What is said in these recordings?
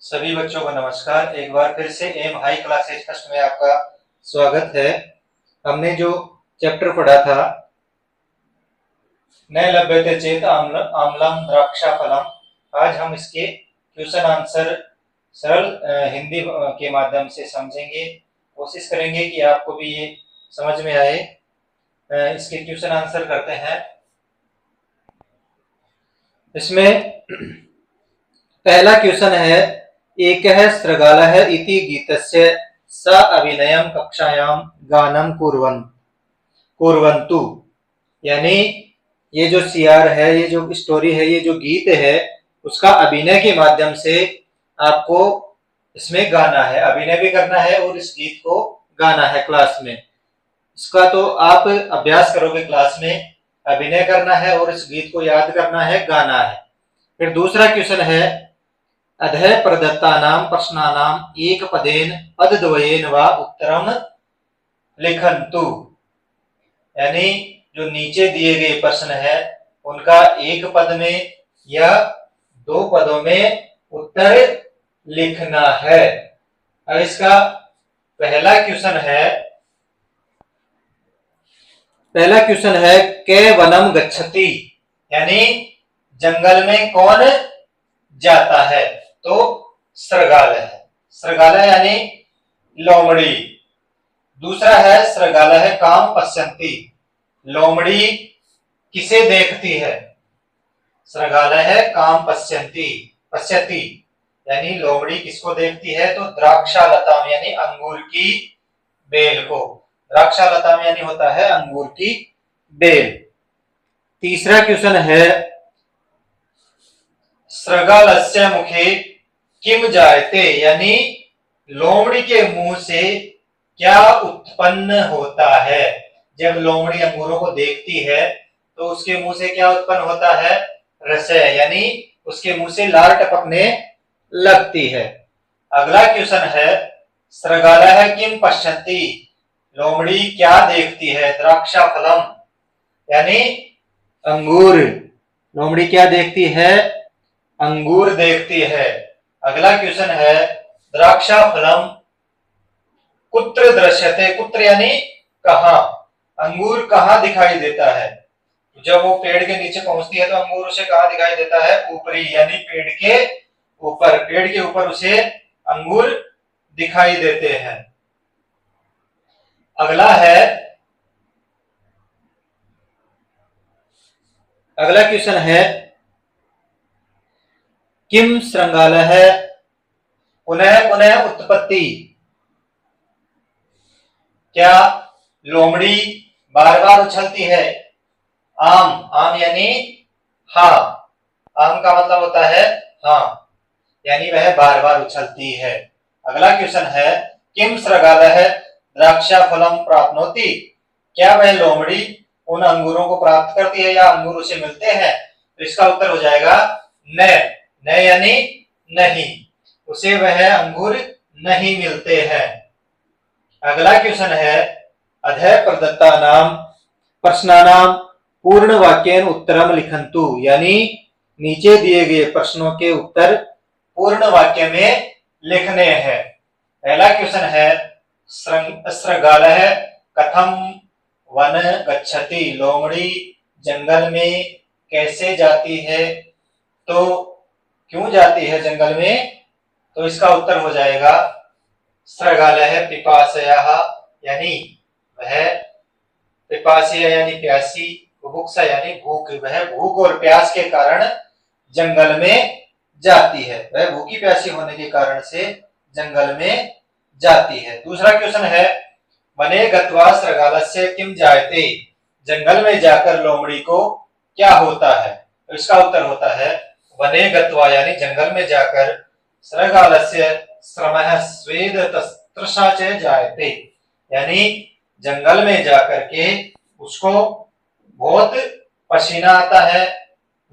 सभी बच्चों को नमस्कार। एक बार फिर से एम हाई क्लासेज फर्स्ट में आपका स्वागत है। हमने जो चैप्टर पढ़ा था न लभ्यते चेत आम्लम द्राक्षा फलम, आज हम इसके क्वेश्चन आंसर सरल हिंदी के माध्यम से समझेंगे। कोशिश करेंगे कि आपको भी ये समझ में आए। इसके क्वेश्चन आंसर करते हैं। इसमें पहला क्वेश्चन है, एकः शृगालः इति गीतस्य स अभिनयं कक्षायां गानं कुर्वन्तु। यानी ये जो सीआर है, ये जो स्टोरी है, ये जो गीत है, उसका अभिनय के माध्यम से आपको इसमें गाना है, अभिनय भी करना है और इस गीत को गाना है क्लास में। इसका तो आप अभ्यास करोगे क्लास में, अभिनय करना है और इस गीत को याद करना है, गाना है। फिर दूसरा क्वेश्चन है, अधः प्रदत्तानां प्रश्नानां एकपदेन पदद्वयेन वा उत्तरं लिखन्तु। यानी जो नीचे दिए गए प्रश्न है उनका एक पद में या दो पदों में उत्तर लिखना है। अब इसका पहला क्वेश्चन है के वनम गच्छति, यानी जंगल में कौन जाता है? तो शृगालय है। शृगालय यानी लोमड़ी। दूसरा है शृगालय काम पश्यन्ति, लोमड़ी किसे देखती है? शृगालय है काम पश्यति, यानी लोमड़ी किसको देखती है? तो द्राक्षालताम यानी अंगूर की बेल को। द्राक्षालताम यानी होता है अंगूर की बेल। तीसरा क्वेश्चन है, शृगालस्य मुखे किम जायते, यानी लोमड़ी के मुंह से क्या उत्पन्न होता है? जब लोमड़ी अंगूरों को देखती है तो उसके मुंह से क्या उत्पन्न होता है? रसय, यानी उसके मुंह से लार टपकने लगती है। अगला क्वेश्चन है, शृगालः किम पश्यन्ति, लोमड़ी क्या देखती है? द्राक्षा फलम, यानी अंगूर। लोमड़ी क्या देखती है? अंगूर देखती है। अगला क्वेश्चन है, द्राक्षा फलम कुत्र दृश्यते, कुत्र यानी कहां, अंगूर कहां दिखाई देता है? जब वो पेड़ के नीचे पहुंचती है तो अंगूर उसे कहां दिखाई देता है? ऊपरी, यानी पेड़ के ऊपर। पेड़ के ऊपर उसे अंगूर दिखाई देते हैं। अगला क्वेश्चन है, किम शृंगालः पुनः पुनः उत्पत्ति, क्या लोमड़ी बार बार उछलती है? आम, आम यानी हाँ, आम का मतलब होता है हाँ, यानी वह बार बार उछलती है। अगला क्वेश्चन है, किम शृगालः द्राक्षा फलम प्राप्नोति, क्या वह लोमड़ी उन अंगूरों को प्राप्त करती है या अंगूर उसे मिलते हैं? तो इसका उत्तर हो जाएगा न। न यानी नहीं, उसे वह अंगूर नहीं मिलते हैं। अगला क्वेश्चन है, अधः प्रदत्तानां प्रश्नानां पूर्ण वाक्येन उत्तरम लिखन्तु, यानी नीचे दिए गए प्रश्नों के उत्तर पूर्ण वाक्य में लिखने हैं। पहला क्वेश्चन है, शृगालः कथम वन गच्छति, लोमड़ी जंगल में कैसे जाती है? तो क्यों जाती है जंगल में? तो इसका उत्तर हो जाएगा शृगालः पिपासयाः, यानी वह पिपासी यानी प्यासी, बुभुक्षा यानी भूख, वह भूख और प्यास के कारण जंगल में जाती है। वह भूखी प्यासी होने के कारण से जंगल में जाती है। दूसरा क्वेश्चन है, वने गत्वा शृगालस्य किम जायते, जंगल में जाकर लोमड़ी को क्या होता है? तो इसका उत्तर होता है वने गत्वा, यानी जंगल में जाकर शृगालस्य श्रमः स्वेद तृषा च जायते, यानी जंगल में जाकर के उसको बहुत पसीना आता है,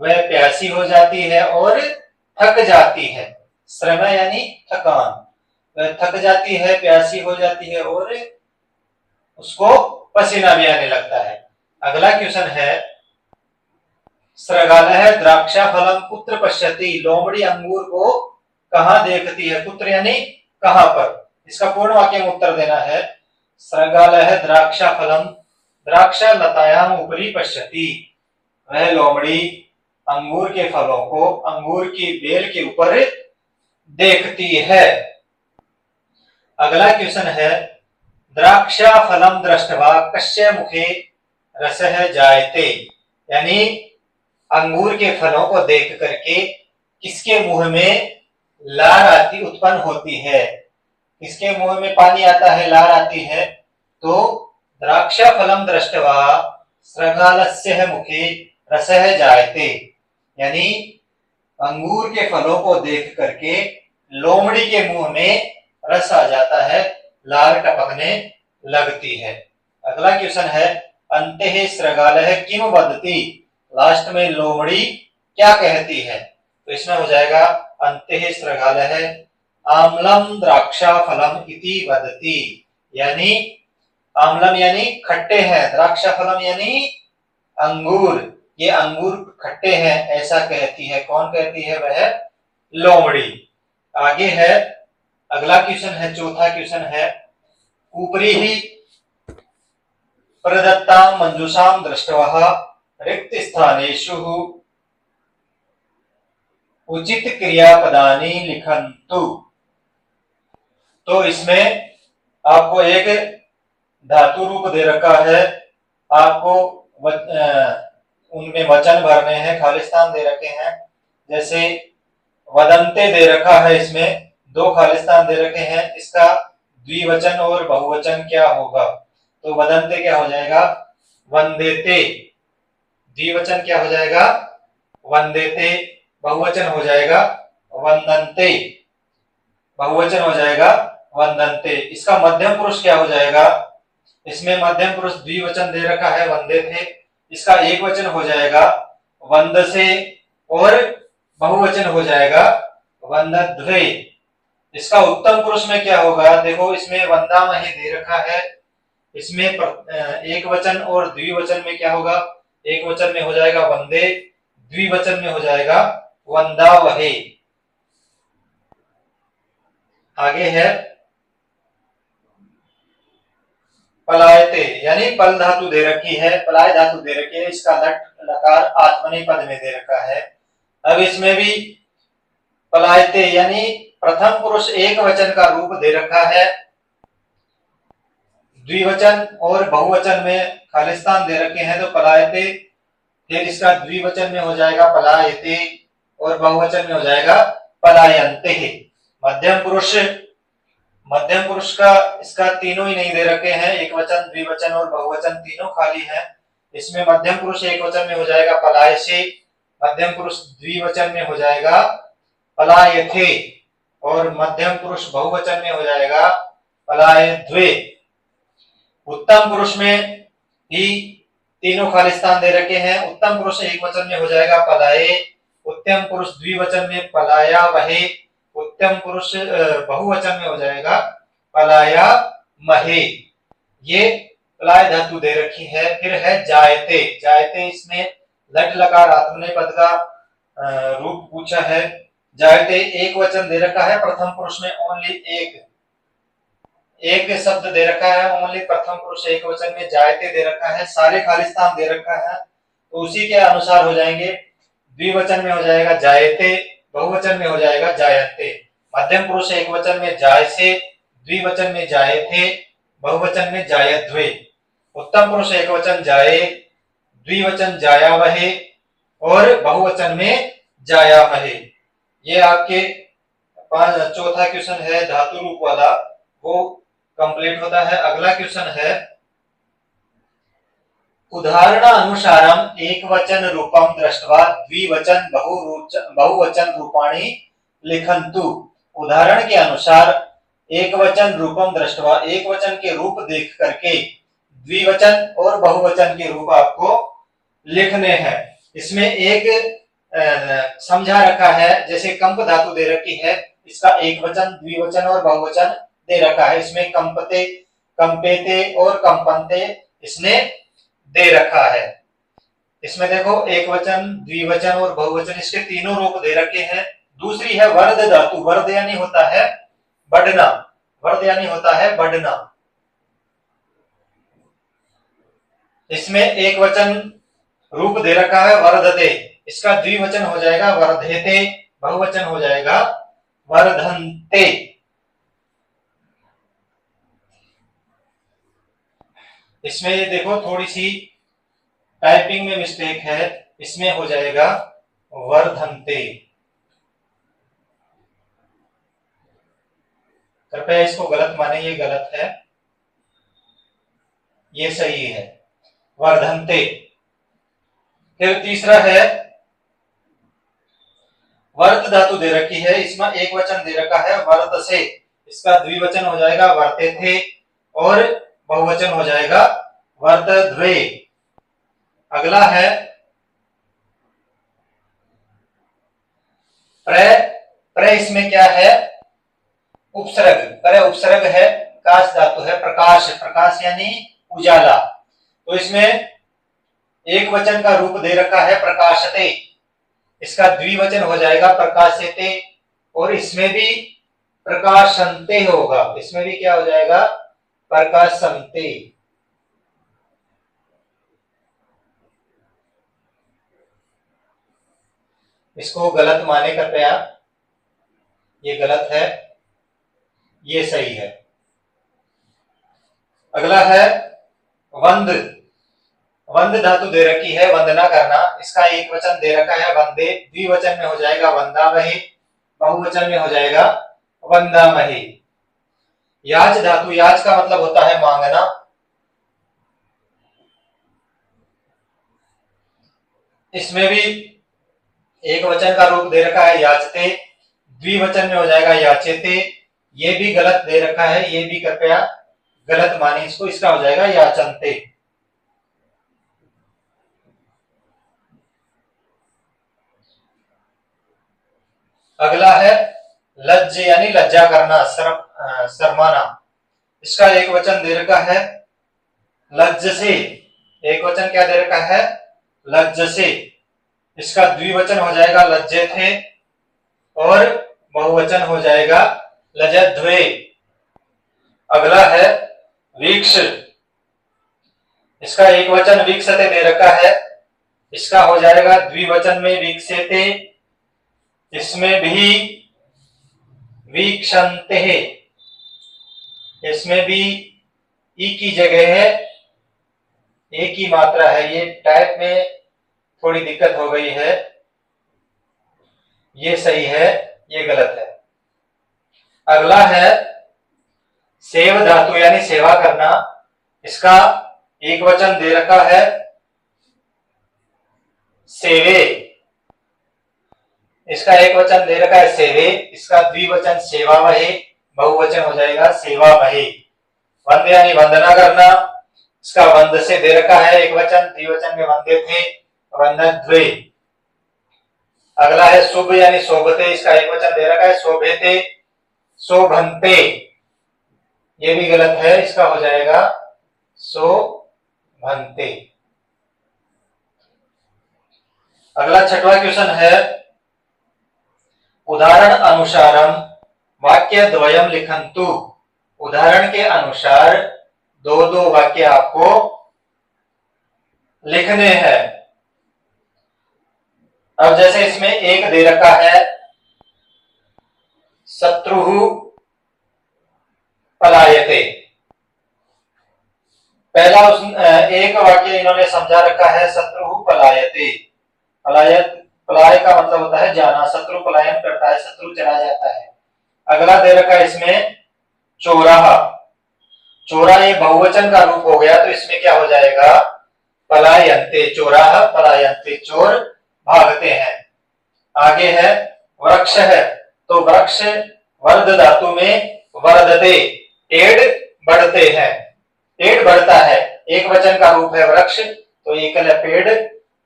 वह प्यासी हो जाती है और थक जाती है। श्रम यानी थकान, वह थक जाती है, प्यासी हो जाती है और उसको पसीना भी आने लगता है। अगला क्वेश्चन है, शृगालः द्राक्षा फलम कुत्र पश्यति, लोमड़ी अंगूर को कहाँ देखती है, कुत्र यानी कहाँ पर। इसका पूर्ण वाक्य में उत्तर देना है। सृगालः द्राक्षा फलम द्राक्षा लतायाम उपरी पश्यति। वह लोमड़ी अंगूर के फलों को अंगूर की बेल के ऊपर देखती है। अगला क्वेश्चन है, द्राक्षा फलम दृष्ट्वा कस्य मुखे रसः जायते। यानी अंगूर के फलों को देख करके किसके मुंह में लार आती उत्पन्न होती है, किसके मुंह में पानी आता है, लार आती है। तो द्राक्षा फलम दृष्ट्वा सृगालस्य मुखे रसः जायते, यानी अंगूर के फलों को देख करके लोमड़ी के मुंह में रस आ जाता है, लार टपकने लगती है। अगला क्वेश्चन है, अन्ते सृगालः किम वदति। लास्ट में लोमड़ी क्या कहती है, तो इसमें हो जाएगा अन्ते सृगालः आम्लम द्राक्षा फलम इति वदति। यानी आम्लम यानी खट्टे हैं, द्राक्षा फलम यानी अंगूर, ये अंगूर खट्टे हैं ऐसा कहती है। कौन कहती है, वह लोमड़ी। आगे है अगला क्वेश्चन है, चौथा क्वेश्चन है, ऊपरी ही प्रदत्ता मंजूषाम दृष्ट्वा रिक्त स्थानेषु उचित क्रियापदानि लिखन्तु। तो इसमें आपको एक धातु रूप दे रखा है, आपको उनमें वचन भरने हैं, खालिस्तान दे रखे हैं। जैसे वदंते दे रखा है, इसमें 2 खालिस्तान दे रखे हैं, इसका द्विवचन और बहुवचन क्या होगा। तो वदंते क्या हो जाएगा, वंदेते। द्विवचन क्या हो जाएगा, वंदेते। बहुवचन हो जाएगा वंदन्ते, बहुवचन हो जाएगा वंदन्ते। इसका मध्यम पुरुष क्या हो जाएगा, इसमें मध्यम पुरुष द्विवचन दे रखा है वंदे थे, इसका एक वचन हो जाएगा वंदसे और बहुवचन हो जाएगा वंदध्वे। इसका उत्तम पुरुष में क्या होगा, देखो इसमें वंदामहे दे रखा है, इसमें एक वचन और द्विवचन में क्या होगा, एक वचन में हो जाएगा वंदे, द्विवचन में हो जाएगा वंदावहे। आगे है पलायते, यानी पल धातु दे रखी है, पलाय धातु दे रखी है, इसका लट लकार आत्मनेपद में दे रखा है। अब इसमें भी पलायते यानी प्रथम पुरुष एक वचन का रूप दे रखा है, द्विवचन और बहुवचन में खालिस्तान दे रखे हैं। तो पलायते, फिर इसका द्विवचन में हो जाएगा पलायते और बहुवचन में हो जाएगा पलायन्ते। मध्यम पुरुष का इसका तीनों ही नहीं दे रखे हैं, एक वचन द्विवचन और बहुवचन तीनों खाली है। इसमें मध्यम पुरुष एक वचन में हो जाएगा पलायसे, मध्यम पुरुष द्विवचन में हो जाएगा पलायथे और मध्यम पुरुष बहुवचन में हो जाएगा पलायध्वे। उत्तम पुरुष में ही तीनों खालिस्तान दे रखे हैं, उत्तम पुरुष एक वचन में हो जाएगा पलाये, उत्तम पुरुष द्विवचन में पलाया वहे, उत्तम पुरुष बहुवचन में हो जाएगा पलाया महे। ये पलाय धातु दे रखी है। फिर है जायते, जायते इसमें लट लकार आत्मनेपद का रूप पूछा है। जायते एक वचन दे रखा है, प्रथम पुरुष में ओनली एक शब्द दे रखा है, ओनली प्रथम पुरुष एक वचन में जायते दे रखा है, सारे खालिस्तान दे रखा है, तो उसी के अनुसार हो जाएंगे। द्विवचन में हो जाएगा जायते, बहुवचन में हो जाएगा जायते, मध्यम पुरुष एक वचन में जायसे, द्विवचन में जायथे, बहुवचन में जायध्वे, उत्तम पुरुष एक वचन जाये, द्विवचन जायावहे और बहुवचन में जायामहे। ये आपके चौथा क्वेश्चन है धातु रूप वाला, वो कंप्लीट होता है। अगला क्वेश्चन है, उदाहरण अनुसारम एक वचन रूपम दृष्ट्वा द्विवचन बहुवचन रूपाणि लिखन्तु। उदाहरण के अनुसार एक वचन रूपम दृष्ट्वा, एक वचन के रूप देख करके द्विवचन और बहुवचन के रूप आपको लिखने हैं। इसमें एक समझा रखा है, जैसे कंप धातु दे रखी है, इसका एक वचन द्विवचन और बहुवचन दे रखा है। इसमें कंपते, कंपेते और कंपनते इसने दे रखा है। इसमें देखो एक वचन द्विवचन और बहुवचन इसके तीनों रूप दे रखे हैं, दूसरी है वर्ध धातु। वर्ध यानी होता है बढ़ना, वर्ध यानी होता है बढ़ना। इसमें एक वचन रूप दे रखा है वर्धते, इसका द्विवचन हो जाएगा वर्धेते, बहुवचन हो जाएगा वर्धन्ते। इसमें ये देखो थोड़ी सी टाइपिंग में मिस्टेक है, इसमें हो जाएगा वर्धन्ते। कृपया इसको गलत माने, ये गलत है, ये सही है वर्धन्ते। फिर तीसरा है वर्त धातु दे रखी है, इसमें एक वचन दे रखा है वर्त से, इसका द्विवचन हो जाएगा वर्ते थे और बहुवचन हो जाएगा वर्तध्वे। अगला है प्र। प्र इसमें क्या है? उपसर्ग। प्र उपसर्ग है, काश धातु है प्रकाश। प्रकाश यानी उजाला। तो इसमें एक वचन का रूप दे रखा है प्रकाशते, इसका द्विवचन हो जाएगा प्रकाशते और इसमें भी प्रकाशन्ते होगा, इसमें भी क्या हो जाएगा प्रकाशन्ते। इसको गलत माने कृपया, ये गलत है, ये सही है। अगला है वंद। वंद धातु दे रखी है वंदना करना, इसका एक वचन दे रखा है वंदे, द्विवचन में हो जाएगा वंदामहे, बहुवचन में हो जाएगा वंदामहे। याच धातु, याच का मतलब होता है मांगना, इसमें भी एक वचन का रूप दे रखा है याचते, द्विवचन में हो जाएगा याचेते। ये भी गलत दे रखा है, ये भी कृपया गलत माने इसको, इसका हो जाएगा याचनते। अगला है लज्ज यानी लज्जा करना, शर्माना। इसका एक वचन दे रखा है लज्ज से, एक वचन क्या दे रखा है लज्ज से, इसका द्विवचन हो जाएगा लज्जे थे और बहुवचन हो जाएगा लजध्वे। अगला है वीक्ष। इसका एक वचन वीक्षते दे रखा है, इसका हो जाएगा द्विवचन में वीक्षते, इसमें भी वीक्षन्ते, इसमें भी ई की जगह है एक ही मात्रा है, ये टाइप में थोड़ी दिक्कत हो गई है, ये सही है, ये गलत है। अगला है सेव धातु यानी सेवा करना, इसका एक वचन दे रखा है सेवे, इसका एक वचन दे रखा है सेवे, इसका द्विवचन सेवामहे, बहुवचन हो जाएगा सेवामहे। वंद यानी वंदना करना, इसका वंद से दे रखा है एक वचन, द्विवचन में वंदे थे वंदध्वे। अगला है शुभ यानी शोभते, इसका एक वचन दे रखा है शोभेते शोभन्ते, ये भी गलत है, इसका हो जाएगा शोभन्ते। अगला छठवां क्वेश्चन है उदाहरण अनुसारम वाक्य द्वयम लिखन्तु। उदाहरण के अनुसार दो दो वाक्य आपको लिखने हैं। अब जैसे इसमें एक दे रखा है शत्रुः पलायते, पहला एक वाक्य इन्होंने समझा रखा है शत्रुः पलायते। पलाय का मतलब होता है जाना, शत्रु पलायन करता है, शत्रु चला जाता है। अगला दे रखा है इसमें चोराह। चोरा ये बहुवचन का रूप हो गया, तो इसमें क्या हो जाएगा पलायन्ते, चोराह पलायन्ते, चोर भागते हैं। आगे है वृक्ष है, तो वृक्ष वर्ध धातु में वर्धते, पेड़ बढ़ते हैं, पेड़ बढ़ता है, एक वचन का रूप है वृक्ष, तो एकल पेड़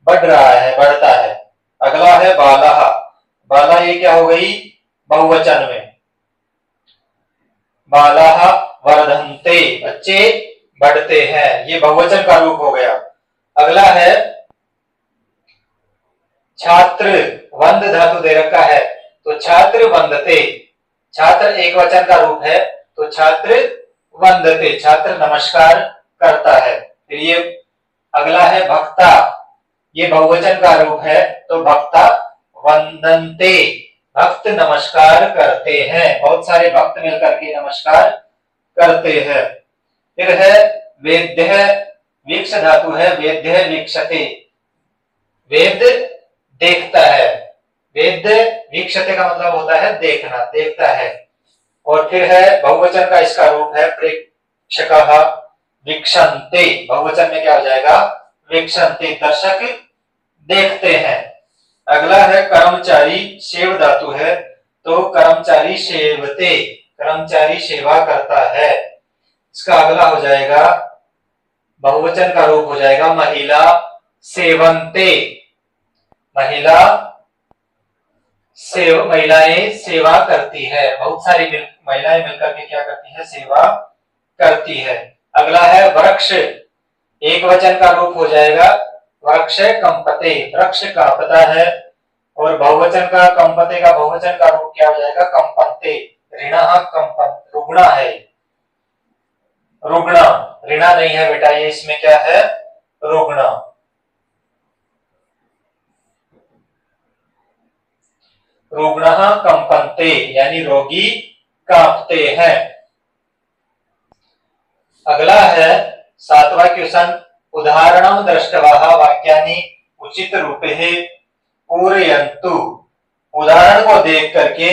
बढ़ रहा है, बढ़ता है। अगला है बालाह। बाला ये क्या हो गई बहुवचन में, बालाह वर्धन्ते, बच्चे बढ़ते हैं, ये बहुवचन का रूप हो गया। अगला है छात्र। वंद धातु दे रखा है, तो छात्र वंदते, छात्र एक वचन का रूप है तो छात्र वंदते, छात्र नमस्कार करता है। फिर ये अगला है भक्ता, ये बहुवचन का रूप है तो भक्ता वंदन्ते, भक्त नमस्कार करते हैं, बहुत सारे भक्त मिलकर के नमस्कार करते हैं। फिर है वेद्य, वीक्ष धातु है, वेद्य वीक्षते, वेद देखता है, वेद वीक्षते का मतलब होता है देखना, देखता है। और फिर है बहुवचन का इसका रूप है प्रेक्षकः वीक्षन्ते, बहुवचन में क्या हो जाएगा वीक्षन्ते, दर्शक देखते हैं। अगला है कर्मचारी, सेव धातु है तो कर्मचारी सेवते, कर्मचारी सेवा करता है। इसका अगला हो जाएगा बहुवचन का रूप हो जाएगा महिला सेवन्ते, महिला महिलाएं सेवा करती है, बहुत सारी महिलाएं मिलकर के क्या करती है सेवा करती है। अगला है वृक्ष, एक वचन का रूप हो जाएगा वृक्ष कंपते, वृक्ष कांपता है। और बहुवचन का कंपते का बहुवचन का रूप क्या हो जाएगा कंपन्ते, ऋणः कंपन, रुग्णा है, रुग्णा, ऋणा नहीं है बेटा, ये इसमें क्या है रुग्णा। रुग्णः कंपन्ते यानी रोगी कांपते हैं। अगला है 7वां क्वेश्चन, उदाहरणं दृष्ट्वा वाक्यानि उचित रूपे पूरयन्तु, उदाहरण को देख करके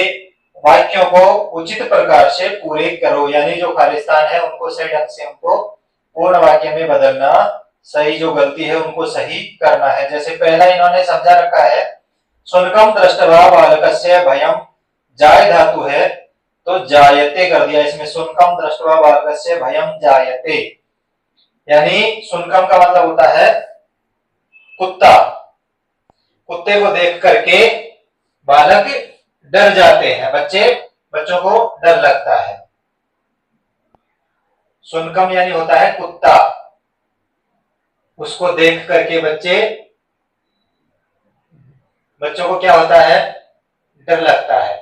वाक्यों को उचित प्रकार से पूरे करो, यानी जो खाली स्थान है उनको सही ढंग से उनको पूर्ण वाक्य में बदलना, सही जो गलती है उनको सही करना है। जैसे पहला इन्होंने समझा रखा है शुनकम दृष्ट्वा बालकस्य भयम, जाय धातु है तो जायते कर दिया इसमें, शुनकम दृष्ट्वा बालकस्य भयम जायते, यानी शुनकम का मतलब होता है कुत्ता, कुत्ते को देख करके बालक डर जाते हैं, बच्चों को डर लगता है। शुनकम यानी होता है कुत्ता, उसको देख करके बच्चों को क्या होता है डर लगता है।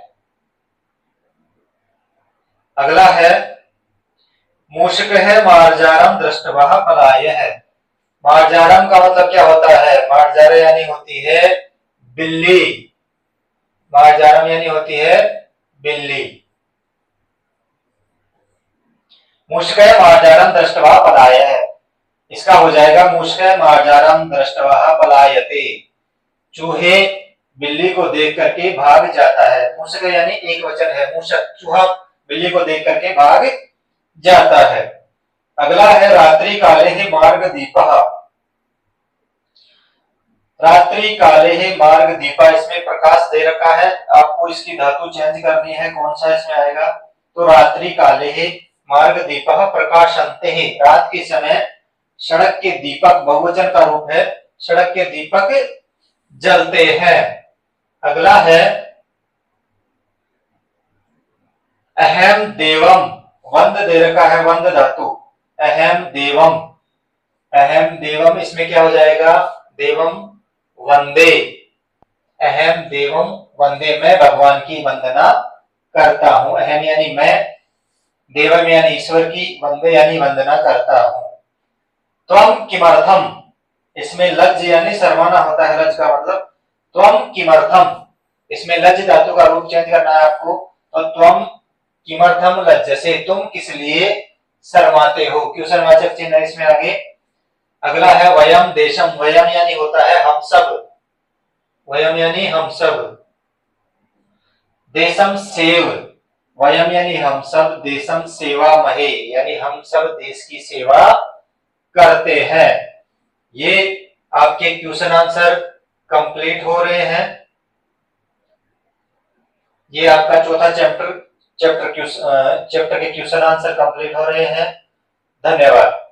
अगला है मूषक है मार्जारम दृष्ट्वा पलायः, मार्जारम का मतलब क्या होता है, मार्जार यानी होती है बिल्ली, मार्जारम यानी होती है बिल्ली। मूषक मार्जारम दृष्ट्वा पलायः, इसका हो जाएगा मूषक मार्जारम दृष्ट्वा पलायते, चूहे बिल्ली को देख करके भाग जाता है। मूषक यानी एक वचन है मूषक, चूहा बिल्ली को देख करके भाग जाता है। अगला है रात्रि काले ही मार्ग दीपः, रात्रि काले ही मार्ग दीपा, इसमें प्रकाश दे रखा है, आपको इसकी धातु चेंज करनी है, कौन सा इसमें आएगा तो रात्रि काले ही मार्ग दीपः प्रकाशन्ते, रात के समय सड़क के दीपक, बहुवचन का रूप है, सड़क के दीपक जलते हैं। अगला है अहम देवम, वंद दे रखा है वंद धातु, अहम देवम, अहम देवम, इसमें क्या हो जाएगा देवम वंदे, अहम देवम वंदे, मैं भगवान की वंदना करता हूं, अहम यानी मैं, देवम यानी ईश्वर की, वंदे यानी वंदना करता हूं। त्वम किमर्थम, इसमें लज्ज यानी शर्माना होता है, लज्ज का मतलब त्वम किमर्थम, इसमें लज्ज धातु का रूप चेंज करना है आपको, तो त्वम किमर्थम लज्जसे, तुम किस लिए शर्माते हो, क्वेश्चनवाचक चिन्ह है इसमें आगे। अगला है वयम देशम, वयम यानी होता है हम सब, वयम यानी हम सब, देशम सेव, वयम यानी हम सब, देशम सेवा महे यानी हम सब देश की सेवा करते हैं। ये आपके क्वेश्चन आंसर कंप्लीट हो रहे हैं, ये आपका चौथा चैप्टर के क्वेश्चन आंसर कंप्लीट हो रहे हैं। धन्यवाद।